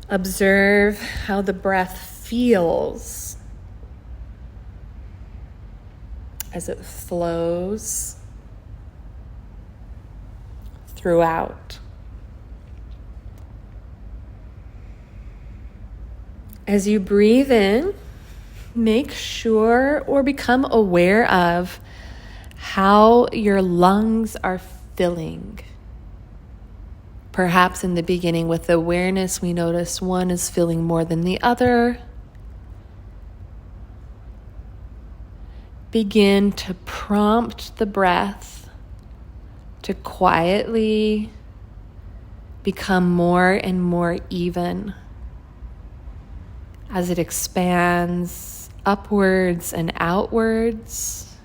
Observe how the breath feels as it flows throughout. As you breathe in, make sure or become aware of how your lungs are filling. Perhaps in the beginning with awareness, we notice one is filling more than the other. Begin to prompt the breath to quietly become more and more even as it expands upwards and outwards,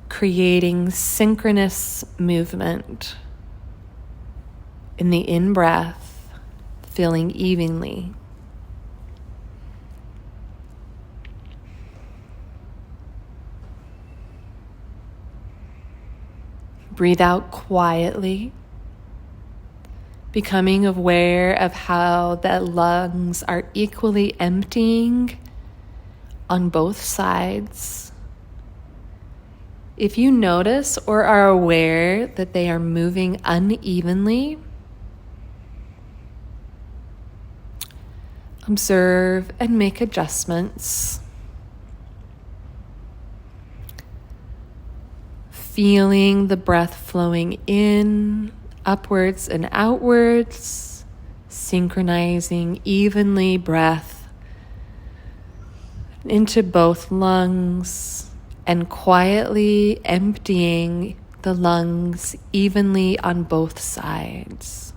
creating synchronous movement in the in-breath, filling evenly. Breathe out quietly, becoming aware of how the lungs are equally emptying on both sides. If you notice or are aware that they are moving unevenly, observe and make adjustments. Feeling the breath flowing in, upwards and outwards, synchronizing evenly breath into both lungs and quietly emptying the lungs evenly on both sides.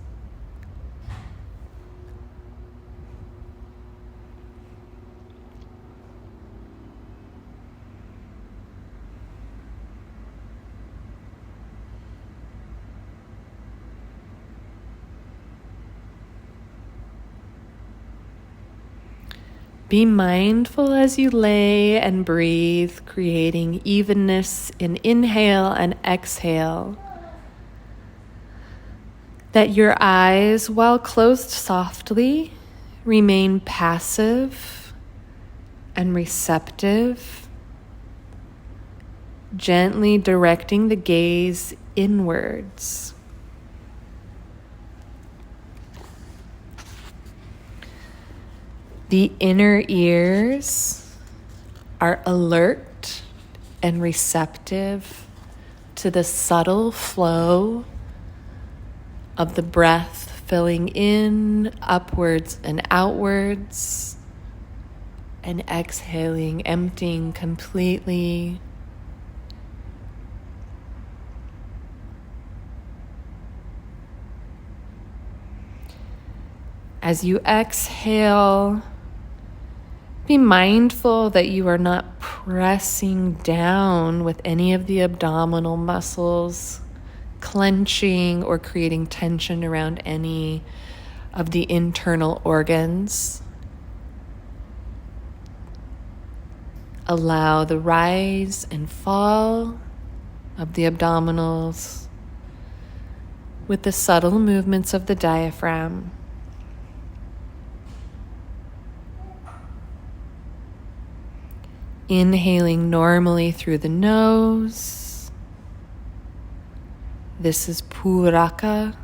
Be mindful as you lay and breathe, creating evenness in inhale and exhale. That your eyes, while closed softly, remain passive and receptive, gently directing the gaze inwards. The inner ears are alert and receptive to the subtle flow of the breath filling in, upwards and outwards, and exhaling, emptying completely. As you exhale, be mindful that you are not pressing down with any of the abdominal muscles, clenching or creating tension around any of the internal organs. Allow the rise and fall of the abdominals with the subtle movements of the diaphragm. Inhaling normally through the nose. This is Puraka.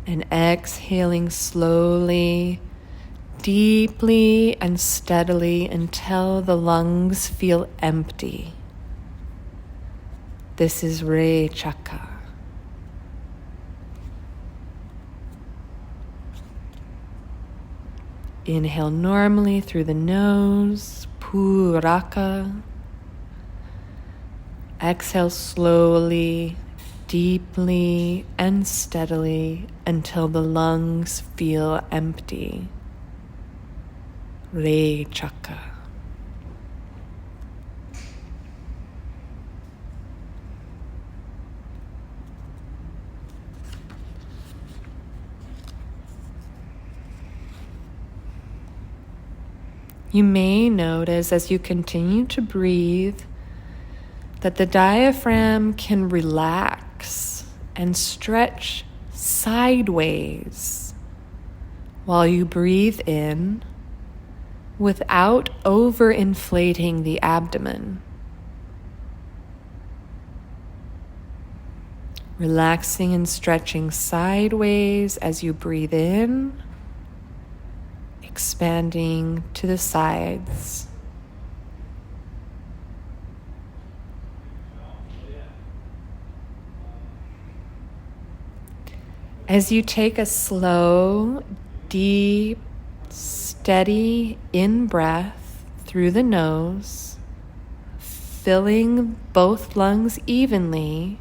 And exhaling slowly, deeply and steadily until the lungs feel empty. This is Rechaka. Inhale normally through the nose, Puraka. Exhale slowly, deeply and steadily until the lungs feel empty. Rechaka. You may notice as you continue to breathe that the diaphragm can relax and stretch sideways while you breathe in without overinflating the abdomen. Relaxing and stretching sideways as you breathe in, expanding to the sides. As you take a slow, deep, steady in-breath through the nose, filling both lungs evenly,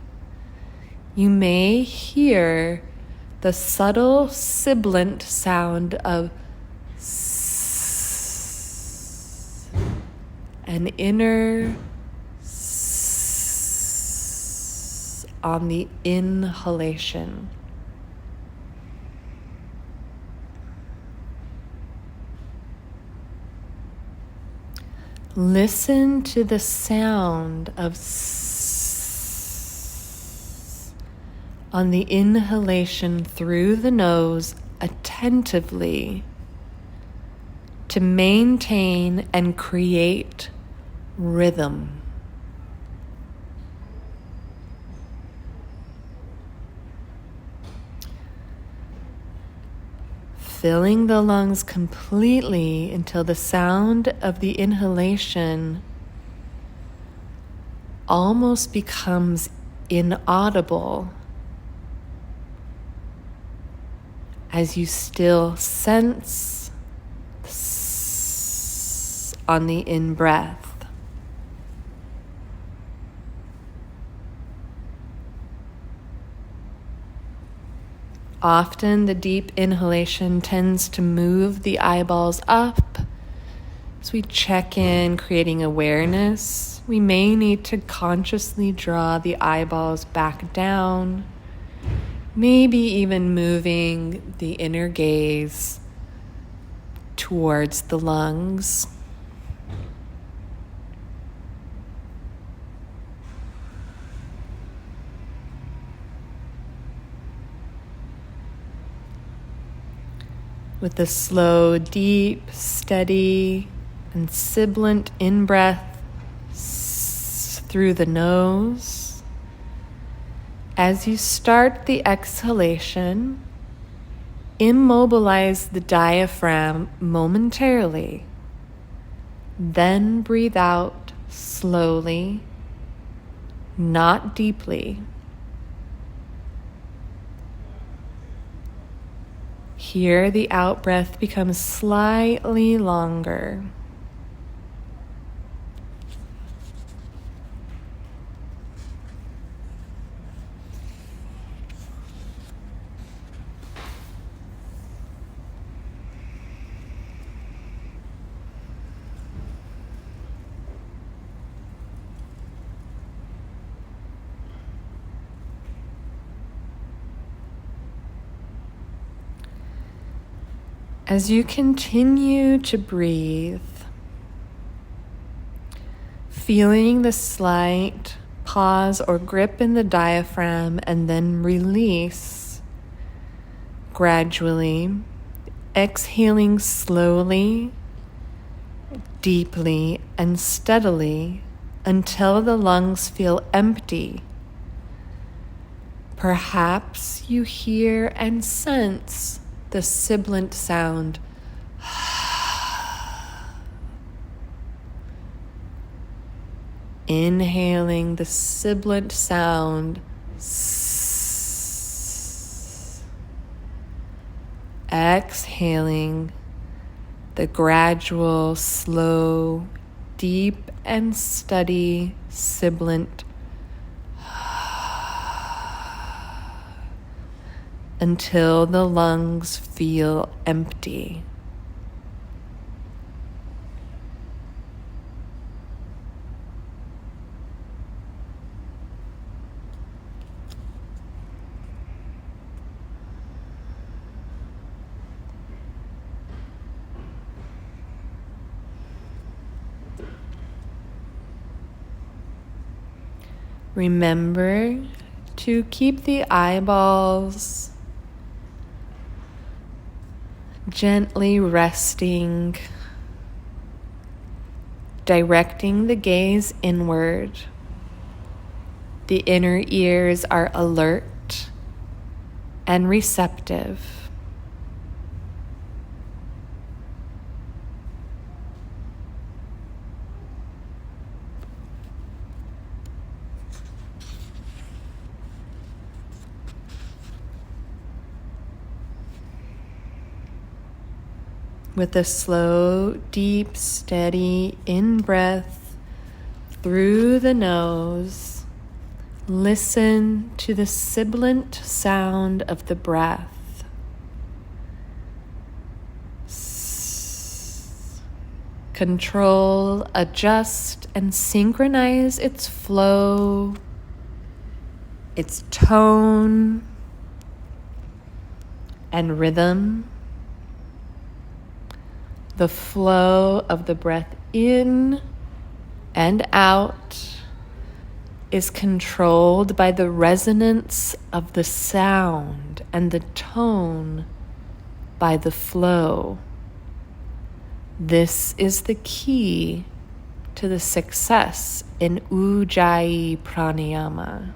you may hear the subtle sibilant sound of s, an inner s on the inhalation. Listen to the sound of s on the inhalation through the nose attentively to maintain and create rhythm. Filling the lungs completely until the sound of the inhalation almost becomes inaudible as you still sense on the in-breath. Often the deep inhalation tends to move the eyeballs up. As we check in, creating awareness, we may need to consciously draw the eyeballs back down, maybe even moving the inner gaze towards the lungs. With a slow, deep, steady, and sibilant in-breath through the nose. As you start the exhalation, immobilize the diaphragm momentarily. Then breathe out slowly, not deeply. Here, the out-breath becomes slightly longer. As you continue to breathe, feeling the slight pause or grip in the diaphragm and then release gradually, exhaling slowly, deeply, and steadily until the lungs feel empty. Perhaps you hear and sense the sibilant sound. Inhaling the sibilant sound. Exhaling the gradual, slow, deep, and steady sibilant until the lungs feel empty. Remember to keep the eyeballs Gently resting, directing the gaze inward. The inner ears are alert and receptive. With a slow, deep, steady in-breath through the nose, listen to the sibilant sound of the breath. Control, adjust, and synchronize its flow, its tone, and rhythm. The flow of the breath in and out is controlled by the resonance of the sound and the tone by the flow. This is the key to the success in Ujai Pranayama.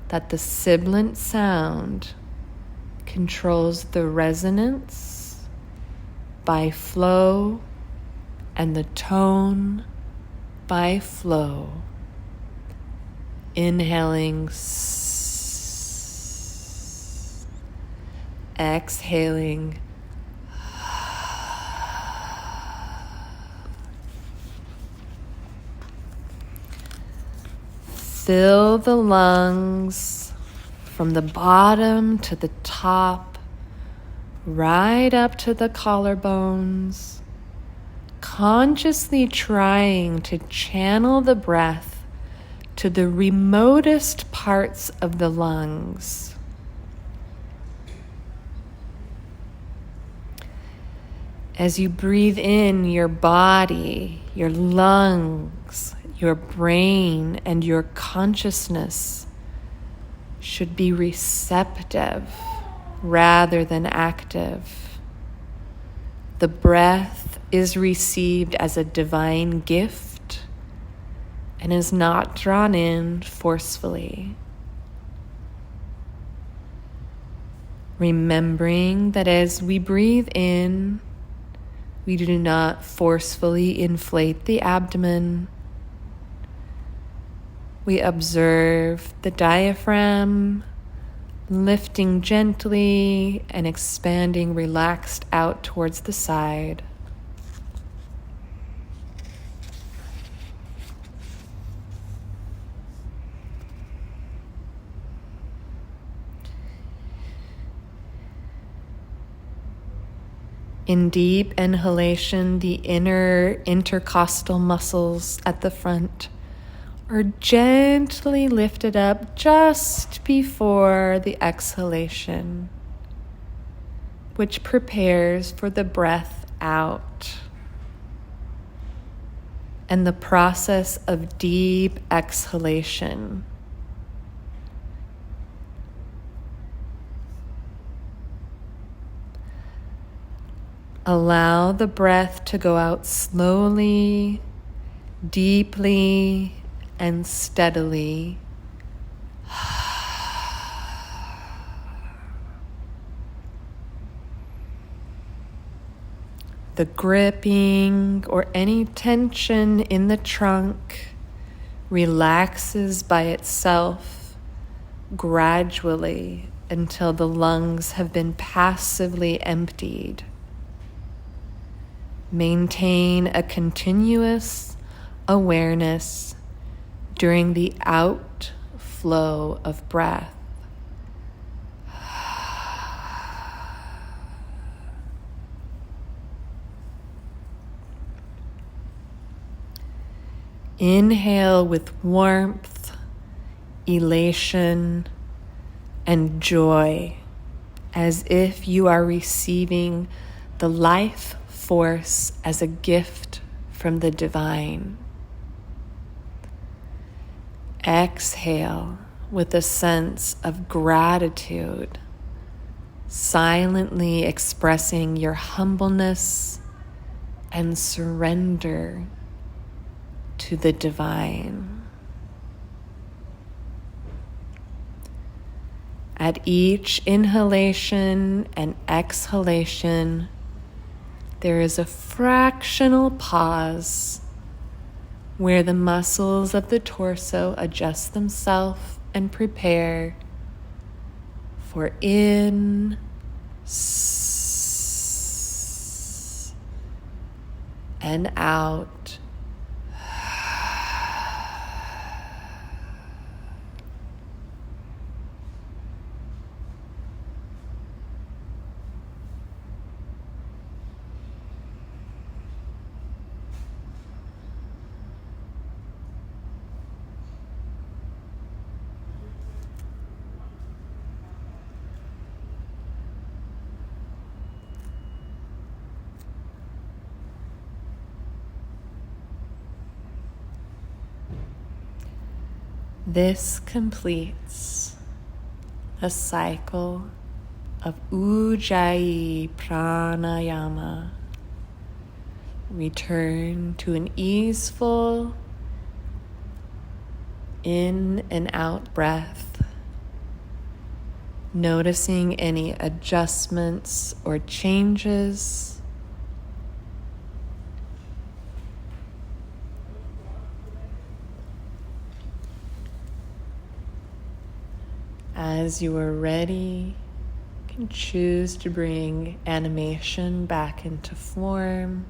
That the sibilant sound controls the resonance by flow and the tone by flow. Inhaling, exhaling. Fill the lungs from the bottom to the top, right up to the collarbones, consciously trying to channel the breath to the remotest parts of the lungs. As you breathe in, your body, your lungs, your brain, and your consciousness should be receptive rather than active. The breath is received as a divine gift and is not drawn in forcefully. Remembering that as we breathe in, we do not forcefully inflate the abdomen. We observe the diaphragm lifting gently and expanding relaxed out towards the side. In deep inhalation, the inner intercostal muscles at the front are gently lifted up just before the exhalation, which prepares for the breath out. And the process of deep exhalation. Allow the breath to go out slowly, deeply, and steadily. The gripping or any tension in the trunk relaxes by itself gradually until the lungs have been passively emptied. Maintain a continuous awareness during the outflow of breath. Inhale with warmth, elation, and joy, as if you are receiving the life force as a gift from the divine. Exhale with a sense of gratitude silently expressing your humbleness and surrender to the divine. At each inhalation and exhalation, there is a fractional pause where the muscles of the torso adjust themselves and prepare for in and out. This completes a cycle of Ujai Pranayama. Return to an easeful in and out breath, noticing any adjustments or changes. As you are ready, you can choose to bring animation back into form.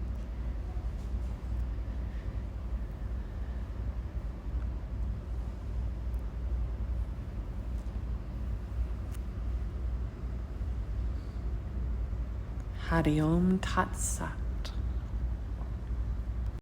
Hari Om Tat Sat.